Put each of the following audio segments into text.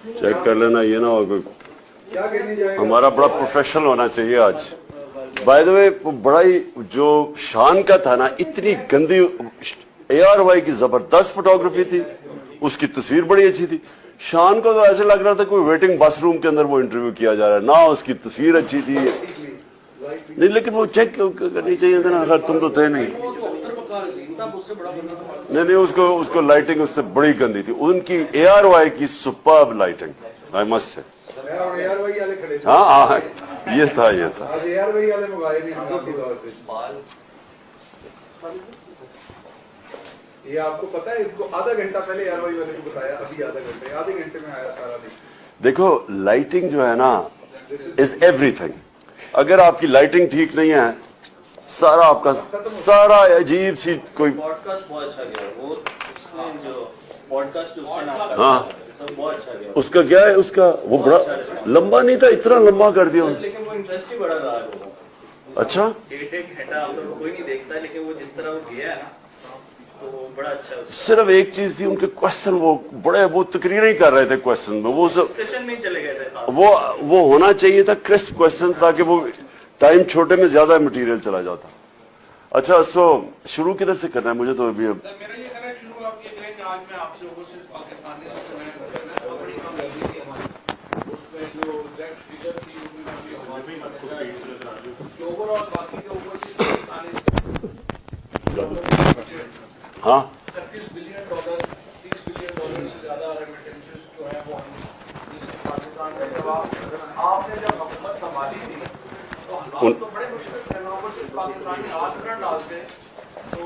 Check कर लेना, ये ना हो कोई, हमारा बड़ा प्रोफेशनल होना चाहिए आज। बाय द वे बड़ा ही जो शान का था ना, इतनी गंदी ARY की जबरदस्त फोटोग्राफी थी, उसकी तस्वीर बड़ी अच्छी थी। शान को तो ऐसे लग रहा था कोई वेटिंग बस रूम के अंदर वो इंटरव्यू किया जा रहा है ना, उसकी तस्वीर अच्छी थी नहीं, लेकिन वो चेक करनी चाहिए था ना, अगर तुम तो थे नहीं। नहीं, उसको लाइटिंग उससे बड़ी गंदी थी, उनकी ARY की superb lighting, I must say. हाँ, ये था ये आपको पता है, इसको आधा घंटा पहले ARY वाले को बताया, अभी आधे घंटे में आया सारा। देखो लाइटिंग जो है ना इज एवरीथिंग। अगर आपकी लाइटिंग ठीक नहीं है, सारा आपका सारा अजीब सी कोई पॉडकास्ट बहुत अच्छा गया, वो जो पॉडकास्ट उसका नाम हाँ सब बहुत अच्छा गया। उसका क्या है, उसका वो बड़ा लंबा नहीं था, इतना लंबा कर दिया, लेकिन वो इंटरेस्ट ही बड़ा रहा है। अच्छा एक घंटा कोई नहीं देखता, लेकिन वो जिस तरह वो गया है ना, तो बड़ा अच्छा। सिर्फ एक चीज थी, उनके क्वेश्चन वो तकरीर ही कर रहे थे क्वेश्चन में, वो सब डिस्कशन में चले गए थे। वो होना चाहिए था क्रिस्प क्वेश्चन, ताकि वो टाइम छोटे में ज्यादा मटेरियल चला जाता। अच्छा, सो शुरू किधर से करना है मुझे तो अभी अब मेरा ये कहना है, शुरू आप ये करें कि आज मैं आपसे ओवरसीज पाकिस्तानी बड़ी कम लगी थी हमारी, उसमें जो एग्जैक्ट फिगर थी ओवरऑल बाकी के ओवरसीज पाकिस्तानी हाँ $31 बिलियन, $30 बिलियन से ज्यादा रेमिटेंसेस जो है वो पाकिस्तान में। जब आपने जब हुकूमत संभाली थी तो हालात तो बड़े मुश्किल थे, ओवरसीज पाकिस्तानी हाथ न डालते तो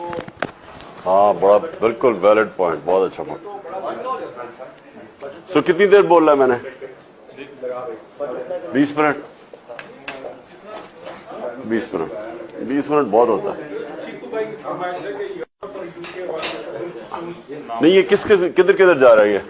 हाँ, बड़ा बिल्कुल वैलिड पॉइंट, बहुत अच्छा पॉइंट। सो कितनी देर बोल रहा है मैंने? 20 मिनट 20 मिनट 20 मिनट बहुत होता है। नहीं, ये किधर किधर जा रहा है ये?